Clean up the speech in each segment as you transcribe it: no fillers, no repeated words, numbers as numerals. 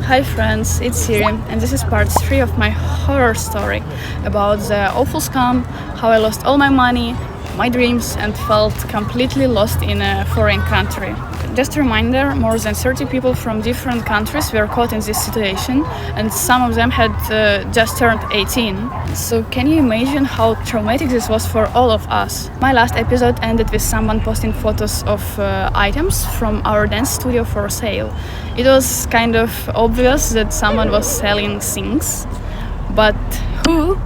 Hi friends, it's Siri and this is part 3 of my horror story about the awful scam, how I lost all my money, my dreams and felt completely lost in a foreign country. Just a reminder, more than 30 people from different countries were caught in this situation and some of them had just turned 18. So can you imagine how traumatic this was for all of us? My last episode ended with someone posting photos of items from our dance studio for sale. It was kind of obvious that someone was selling things, but who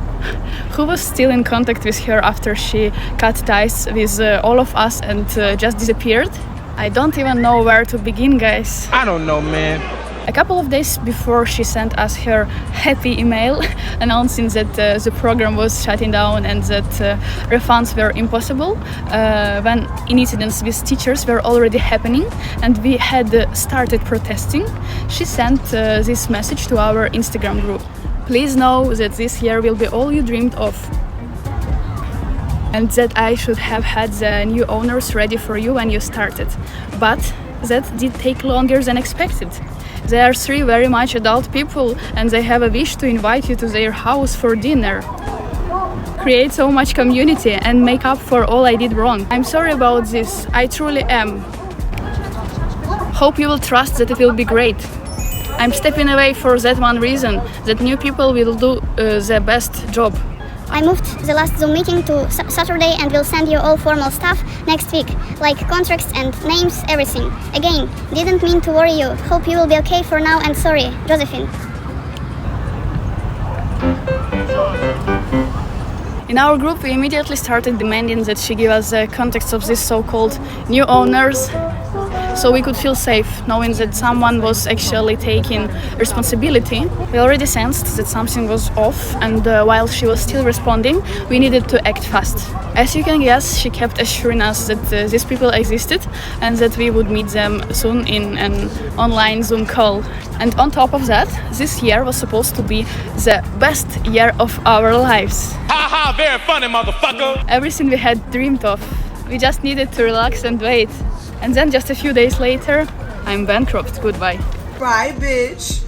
was still in contact with her after she cut ties with all of us and just disappeared? I don't even know where to begin, guys. I don't know, man. A couple of days before she sent us her happy email announcing that the program was shutting down and that refunds were impossible, when incidents with teachers were already happening and we had started protesting, she sent this message to our Instagram group. Please know that this year will be all you dreamed of and that I should have had the new owners ready for you when you started. But that did take longer than expected. They are 3 very much adult people and they have a wish to invite you to their house for dinner. Create so much community and make up for all I did wrong. I'm sorry about this, I truly am. Hope you will trust that it will be great. I'm stepping away for that one reason, that new people will do the best job. I moved the last Zoom meeting to Saturday and will send you all formal stuff next week, like contracts and names, everything. Again, didn't mean to worry you. Hope you will be okay for now and sorry, Josephine. In our group, we immediately started demanding that she give us the contacts of these so-called new owners, so we could feel safe, knowing that someone was actually taking responsibility. We already sensed that something was off, and while she was still responding, we needed to act fast. As you can guess, she kept assuring us that these people existed and that we would meet them soon in an online Zoom call. And on top of that, this year was supposed to be the best year of our lives. Ha ha, very funny, motherfucker. Everything we had dreamed of. We just needed to relax and wait. And then just a few days later, I'm bankrupt. Goodbye. Bye, bitch.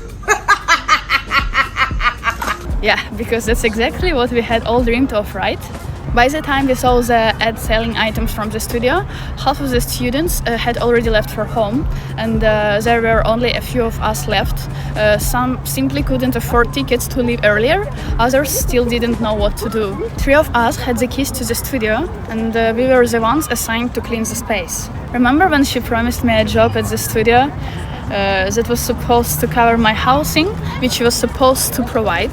Yeah, because that's exactly what we had all dreamed of, right? By the time we saw the ad selling items from the studio, half of the students had already left for home and there were only a few of us left. Some simply couldn't afford tickets to leave earlier, others still didn't know what to do. 3 of us had the keys to the studio and we were the ones assigned to clean the space. Remember when she promised me a job at the studio that was supposed to cover my housing, which she was supposed to provide?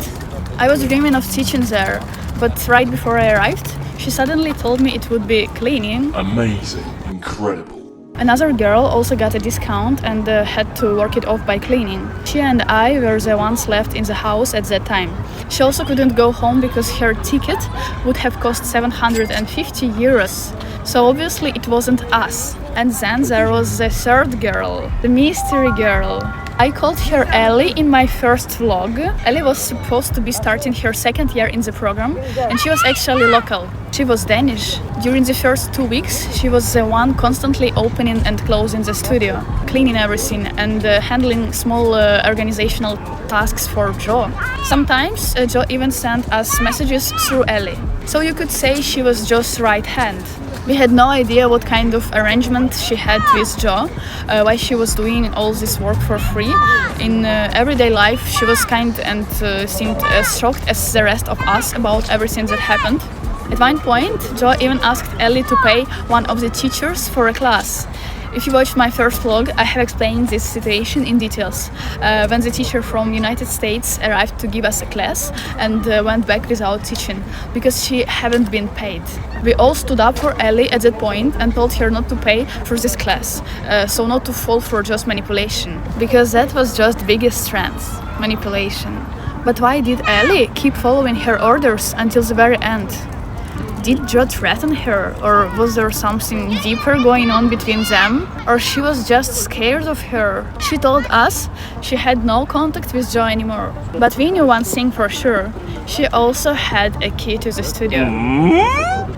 I was dreaming of teaching there. But right before I arrived, she suddenly told me it would be cleaning. Amazing, incredible. Another girl also got a discount and had to work it off by cleaning. She and I were the ones left in the house at that time. She also couldn't go home because her ticket would have cost 750 euros. So obviously it wasn't us. And then there was the third girl, the mystery girl. I called her Ellie in my first vlog. Ellie was supposed to be starting her 2nd year in the program and she was actually local. She was Danish. During the first 2 weeks, she was the one constantly opening and closing the studio, cleaning everything and handling small organizational tasks for Joe. Sometimes Joe even sent us messages through Ellie. So you could say she was Joe's right hand. We had no idea what kind of arrangement she had with Joe, why she was doing all this work for free. In everyday life, she was kind and seemed as shocked as the rest of us about everything that happened. At one point, Joe even asked Ellie to pay one of the teachers for a class. If you watched my first vlog, I have explained this situation in details. When the teacher from United States arrived to give us a class and went back without teaching, because she hadn't been paid. We all stood up for Ellie at that point and told her not to pay for this class, so not to fall for just manipulation, because that was just biggest strength, manipulation. But why did Ellie keep following her orders until the very end? Did Joe threaten her, or was there something deeper going on between them? Or she was just scared of her? She told us she had no contact with Joe anymore. But we knew one thing for sure. She also had a key to the studio.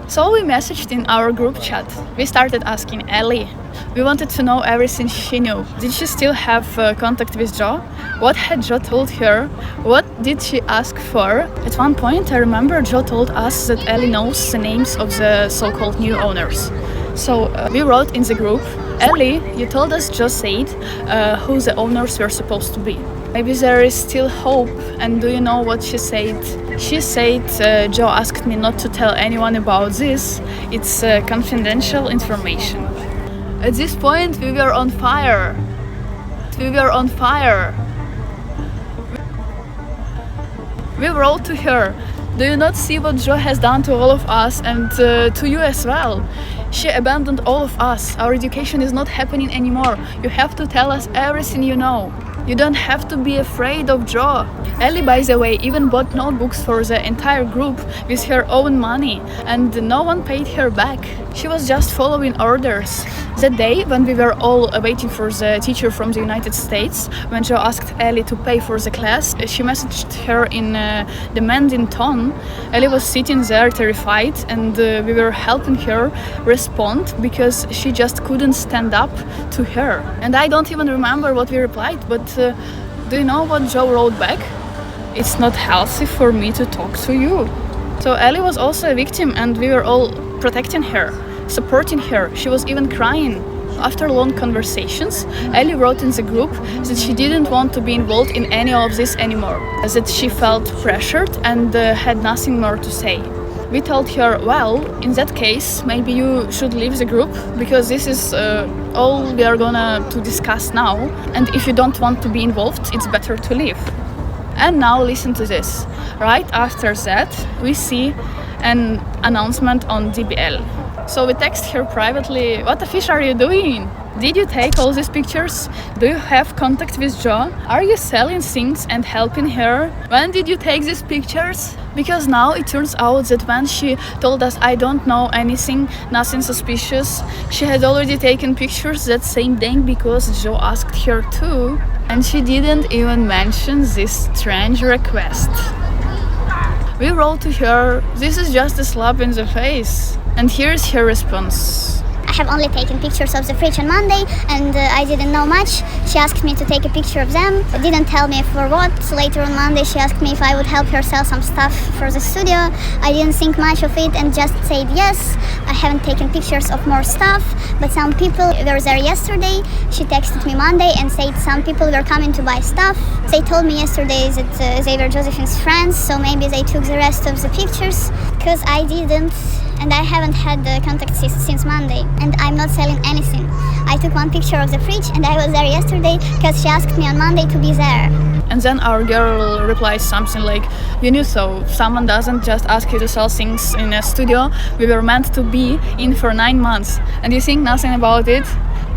So we messaged in our group chat. We started asking Ellie. We wanted to know everything she knew. Did she still have contact with Joe? What had Joe told her? What did she ask for? At one point, I remember Joe told us that Ellie knows the names of the so-called new owners. So we wrote in the group, Ellie, you told us Joe said who the owners were supposed to be. Maybe there is still hope, and do you know what she said? She said, Joe asked me not to tell anyone about this, it's confidential information. At this point we were on fire. We were on fire. We wrote to her, do you not see what Joe has done to all of us and to you as well? She abandoned all of us. Our education is not happening anymore. You have to tell us everything you know. You don't have to be afraid of Joe. Ellie, by the way, even bought notebooks for the entire group with her own money, and no one paid her back. She was just following orders. That day, when we were all waiting for the teacher from the United States, when Joe asked Ellie to pay for the class, she messaged her in demanding tone. Ellie was sitting there terrified, and we were helping her respond because she just couldn't stand up to her. And I don't even remember what we replied, but do you know what Joe wrote back? It's not healthy for me to talk to you. So Ellie was also a victim, and we were all protecting her, supporting her. She was even crying. After long conversations, Ellie wrote in the group that she didn't want to be involved in any of this anymore, that she felt pressured and had nothing more to say. We told her, well, in that case, maybe you should leave the group, because this is all we are gonna to discuss now, and if you don't want to be involved, it's better to leave. And now listen to this. Right after that, we see an announcement on DBL. So we text her privately, what the fish are you doing? Did you take all these pictures? Do you have contact with Joe? Are you selling things and helping her? When did you take these pictures? Because now it turns out that when she told us I don't know anything, nothing suspicious, she had already taken pictures that same day because Joe asked her to. And she didn't even mention this strange request. We wrote to her, this is just a slap in the face. And here's her response. I have only taken pictures of the fridge on Monday, and I didn't know much. She asked me to take a picture of them. Didn't tell me for what. Later on Monday she asked me if I would help her sell some stuff for the studio. I didn't think much of it and just said yes. I haven't taken pictures of more stuff, but some people were there yesterday. She texted me Monday and said some people were coming to buy stuff. They told me yesterday that they were Josephine's friends, so maybe they took the rest of the pictures, because I didn't. And I haven't had the contact since Monday, and I'm not selling anything. I took one picture of the fridge and I was there yesterday because she asked me on Monday to be there. And then our girl replies something like, you knew so, someone doesn't just ask you to sell things in a studio. We were meant to be in for 9 months and you think nothing about it?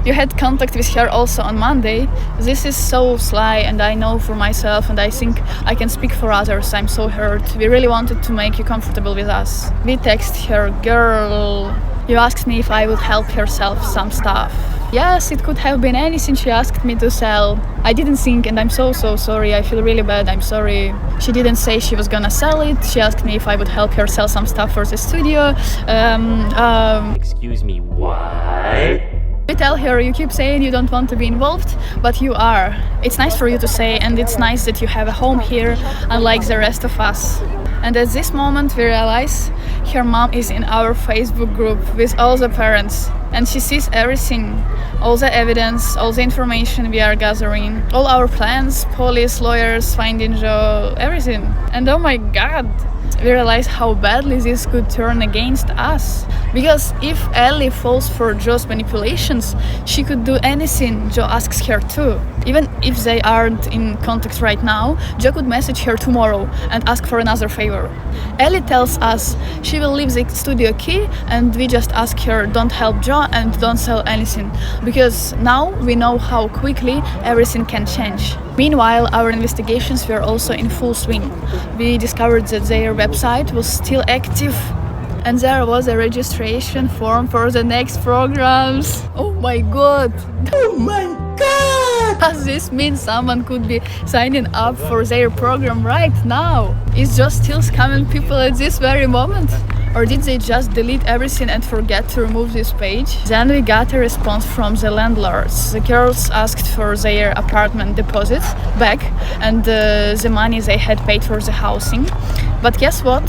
You had contact with her also on Monday. This is so sly, and I know for myself, and I think I can speak for others. I'm so hurt. We really wanted to make you comfortable with us. We text her, girl, you asked me if I would help her sell some stuff. Yes, it could have been anything she asked me to sell. I didn't think, and I'm so sorry. I feel really bad. I'm sorry. She didn't say she was gonna sell it. She asked me if I would help her sell some stuff for the studio. Excuse me, what? We tell her, you keep saying you don't want to be involved, but you are. It's nice for you to say, and it's nice that you have a home here, unlike the rest of us. And at this moment we realize her mom is in our Facebook group with all the parents, and she sees everything, all the evidence, all the information we are gathering, all our plans, police, lawyers, finding Joe, everything. And oh my god, we realize how badly this could turn against us. Because if Ellie falls for Joe's manipulations, she could do anything Joe asks her to. Even if they aren't in contact right now, Joe could message her tomorrow and ask for another favor. Ellie tells us she will leave the studio key, and we just ask her, don't help Joe and don't sell anything, because now we know how quickly everything can change. Meanwhile, our investigations were also in full swing. We discovered that their website was still active, and there was a registration form for the next programs. Oh my god! Oh my god! Does this mean someone could be signing up for their program right now? Is just still scamming people at this very moment? Or did they just delete everything and forget to remove this page? Then we got a response from the landlords. The girls asked for their apartment deposit back and the money they had paid for the housing. But guess what?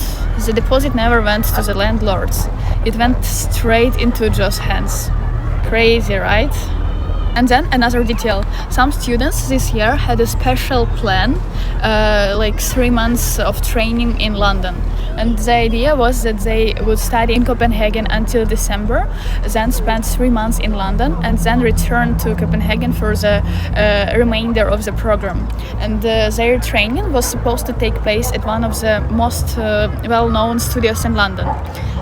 The deposit never went to the landlords. It went straight into Joe's hands. Crazy, right? And then another detail. Some students this year had a special plan, like 3 months of training in London. And the idea was that they would study in Copenhagen until December, then spend 3 months in London, and then return to Copenhagen for the remainder of the program. And their training was supposed to take place at one of the most well-known studios in London.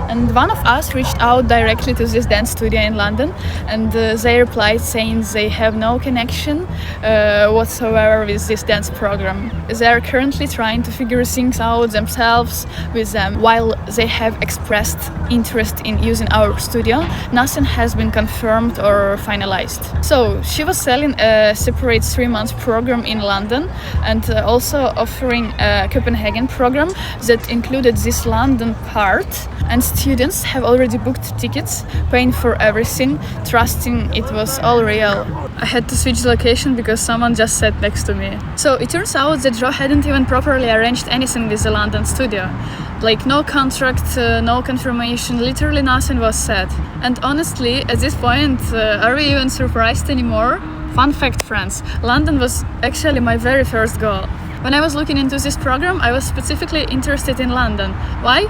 And one of us reached out directly to this dance studio in London, and they replied saying they have no connection whatsoever with this dance program. They are currently trying to figure things out themselves with them. While they have expressed interest in using our studio, nothing has been confirmed or finalized. So she was selling a separate 3-month program in London and also offering a Copenhagen program that included this London part. And students have already booked tickets, paying for everything, trusting it was all real. I had to switch the location because someone just sat next to me. So it turns out that Joe hadn't even properly arranged anything with the London studio. Like no contract, no confirmation, literally nothing was said. And honestly, at this point, are we even surprised anymore? Fun fact, friends, London was actually my very first goal. When I was looking into this program, I was specifically interested in London. Why?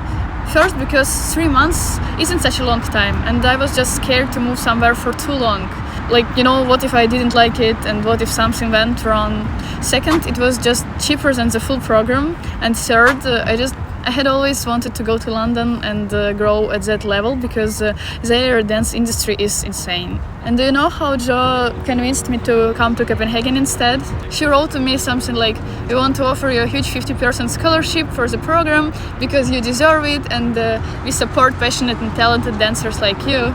First, because 3 months isn't such a long time, and I was just scared to move somewhere for too long. Like, you know, what if I didn't like it, and what if something went wrong? Second, it was just cheaper than the full program. And third, I had always wanted to go to London and grow at that level because their dance industry is insane. And do you know how Jo convinced me to come to Copenhagen instead? She wrote to me something like, "We want to offer you a huge 50% scholarship for the program because you deserve it, and we support passionate and talented dancers like you."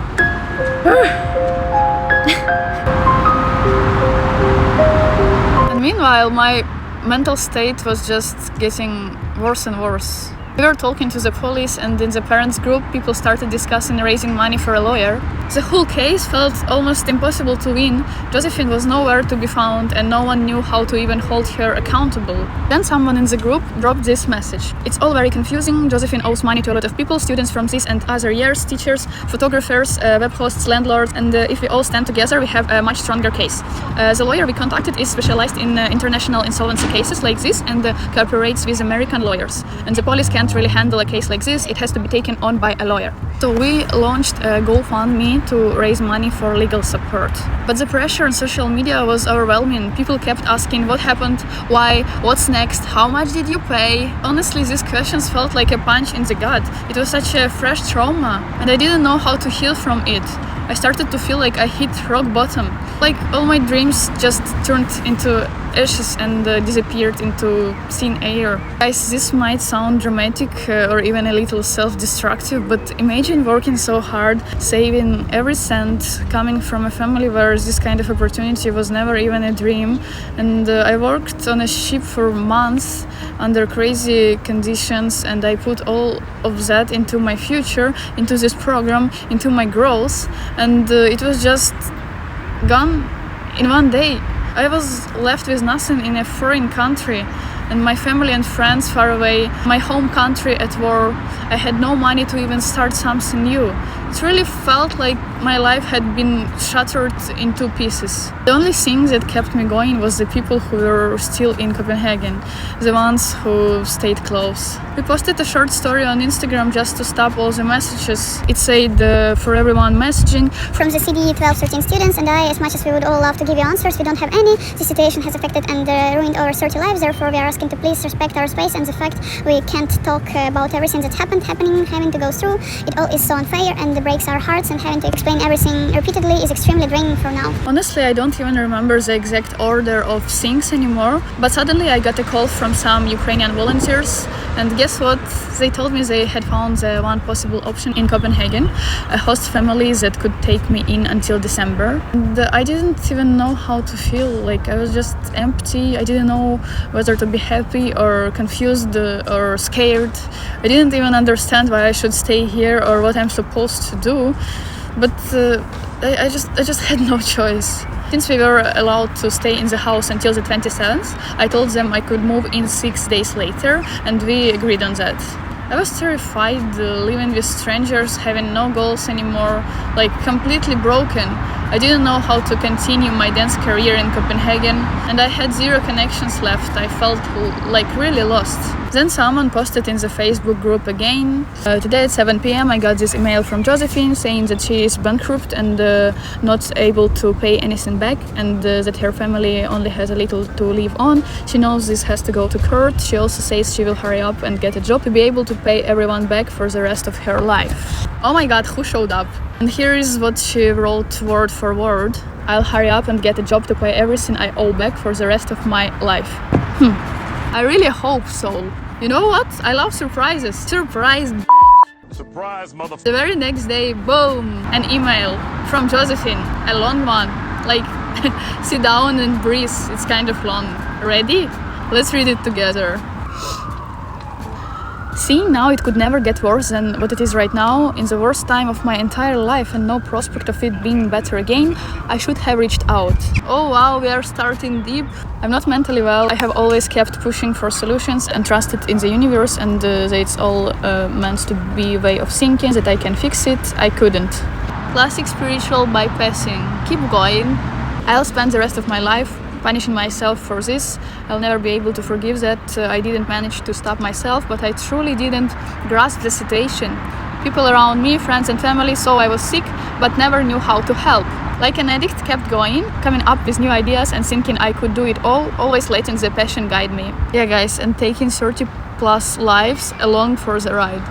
And meanwhile, my mental state was just getting worse and worse. We were talking to the police, and in the parents group, people started discussing raising money for a lawyer. The whole case felt almost impossible to win. Josephine was nowhere to be found, and no one knew how to even hold her accountable. Then someone in the group dropped this message. "It's all very confusing. Josephine owes money to a lot of people, students from this and other years, teachers, photographers, web hosts, landlords, and if we all stand together, we have a much stronger case. The lawyer we contacted is specialized in international insolvency cases like this and cooperates with American lawyers. And the police can't really handle a case like this. It has to be taken on by a lawyer." So we launched a GoFundMe to raise money for legal support. But the pressure on social media was overwhelming. People kept asking what happened, why, what's next, how much did you pay? Honestly, these questions felt like a punch in the gut. It was such a fresh trauma, and I didn't know how to heal from it. I started to feel like I hit rock bottom. Like all my dreams just turned into ashes and disappeared into thin air. Guys, this might sound dramatic or even a little self-destructive, but imagine working so hard, saving every cent, coming from a family where this kind of opportunity was never even a dream. And I worked on a ship for months under crazy conditions, and I put all of that into my future, into this program, into my growth, and it was just gone in one day. I was left with nothing in a foreign country, and my family and friends far away, my home country at war. I had no money to even start something new. It really felt like my life had been shattered into pieces. The only thing that kept me going was the people who were still in Copenhagen, the ones who stayed close. We posted a short story on Instagram just to stop all the messages. It said for everyone messaging. From the CD 12-13 students and I, as much as we would all love to give you answers, we don't have any. The situation has affected and ruined over 30 lives, therefore we are asking to please respect our space and the fact we can't talk about everything that's happening, having to go through. It all is so unfair, and breaks our hearts, and having to explain everything repeatedly is extremely draining for now. Honestly, I don't even remember the exact order of things anymore, but suddenly I got a call from some Ukrainian volunteers, and guess what? They told me they had found the one possible option in Copenhagen, a host family that could take me in until December. And I didn't even know how to feel, like I was just empty. I didn't know whether to be happy or confused or scared. I didn't even understand why I should stay here or what I'm supposed to do, but I just had no choice. Since we were allowed to stay in the house until the 27th, I told them I could move in 6 days later, and we agreed on that. I was terrified, living with strangers, having no goals anymore, like completely broken. I didn't know how to continue my dance career in Copenhagen, and I had zero connections left. I felt like really lost. Then someone posted in the Facebook group again. Today at 7 p.m. I got this email from Josephine saying that she is bankrupt and not able to pay anything back, and that her family only has a little to live on. She knows this has to go to court. She also says she will hurry up and get a job to be able to pay everyone back for the rest of her life. Oh my god, who showed up? And here is what she wrote word for word. I'll hurry up and get a job to pay everything I owe back for the rest of my life. I really hope so. You know what? I love surprises. Surprise! Surprise, motherfucker. The very next day, boom! An email from Josephine. A long one. Like, sit down and breathe. It's kind of long. Ready? Let's read it together. Seeing now it could never get worse than what it is right now, in the worst time of my entire life and no prospect of it being better again, I should have reached out. Oh wow, we are starting deep. I'm not mentally well. I have always kept pushing for solutions and trusted in the universe and that it's all meant to be a way of thinking, that I can fix it. I couldn't. Classic spiritual bypassing. Keep going. I'll spend the rest of my life punishing myself for this. I'll never be able to forgive that I didn't manage to stop myself, but I truly didn't grasp the situation. People around me, friends and family, saw I was sick, but never knew how to help. Like an addict, kept going, coming up with new ideas and thinking I could do it all, always letting the passion guide me. Yeah guys, and taking 30 plus lives along for the ride.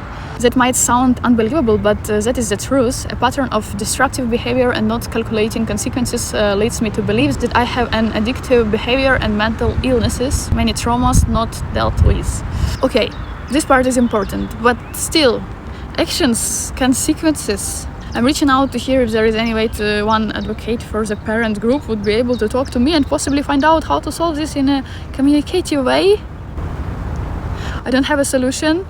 That might sound unbelievable, but that is the truth. A pattern of destructive behavior and not calculating consequences leads me to believe that I have an addictive behavior and mental illnesses, many traumas not dealt with. Okay, this part is important, but still, actions, consequences. I'm reaching out to hear if there is any way one advocate for the parent group would be able to talk to me and possibly find out how to solve this in a communicative way. I don't have a solution.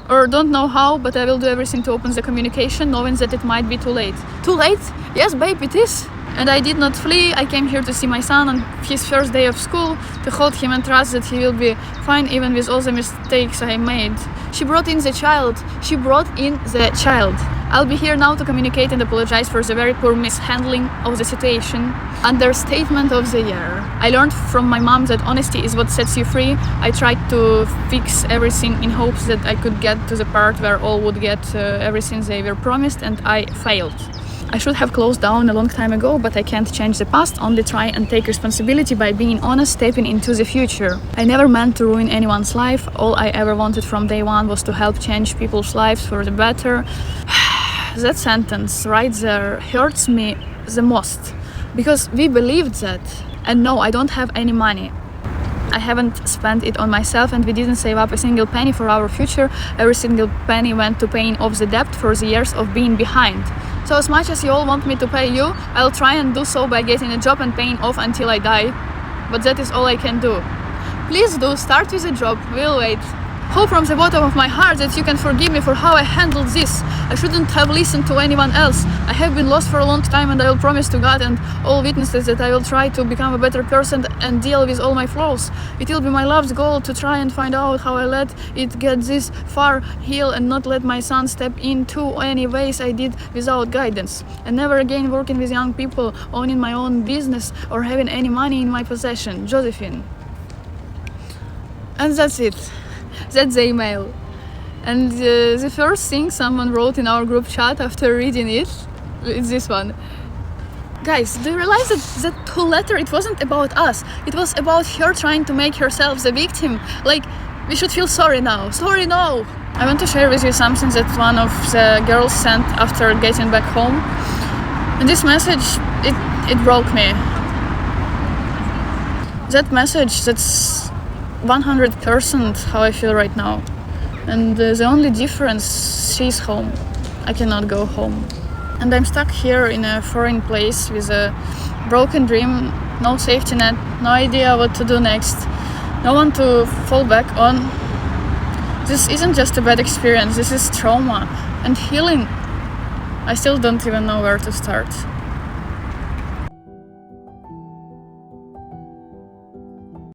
Or don't know how, but I will do everything to open the communication, knowing that it might be too late. Too late? Yes, babe, it is. And I did not flee. I came here to see my son on his first day of school, to hold him and trust that he will be fine even with all the mistakes I made. She brought in the child. She brought in the child. I'll be here now to communicate and apologize for the very poor mishandling of the situation. Understatement of the year. I learned from my mom that honesty is what sets you free. I tried to fix everything in hopes that I could get to the part where all would get everything they were promised, and I failed. I should have closed down a long time ago, but I can't change the past, only try and take responsibility by being honest, stepping into the future. I never meant to ruin anyone's life. All I ever wanted from day one was to help change people's lives for the better. That sentence right there hurts me the most, because we believed that. And no, I don't have any money. I haven't spent it on myself, and we didn't save up a single penny for our future. Every single penny went to paying off the debt for the years of being behind. So as much as you all want me to pay you, I'll try and do so by getting a job and paying off until I die. But that is all I can do. Please do, start with a job, we'll wait. Hope from the bottom of my heart that you can forgive me for how I handled this. I shouldn't have listened to anyone else. I have been lost for a long time, and I will promise to God and all witnesses that I will try to become a better person and deal with all my flaws. It will be my love's goal to try and find out how I let it get this far, heal, and not let my son step into any ways I did without guidance. And never again working with young people, owning my own business, or having any money in my possession. Josephine. And that's it. That's the email. And the first thing someone wrote in our group chat after reading it is this one. Guys, do you realize that whole letter, it wasn't about us. It was about her trying to make herself the victim. Like, we should feel sorry now. Sorry now. I want to share with you something that one of the girls sent after getting back home. And this message, it broke me. That message, that's 100% how I feel right now. And the only difference, she's home. I cannot go home. And I'm stuck here in a foreign place with a broken dream, no safety net, no idea what to do next, no one to fall back on. This isn't just a bad experience, this is trauma and healing. I still don't even know where to start.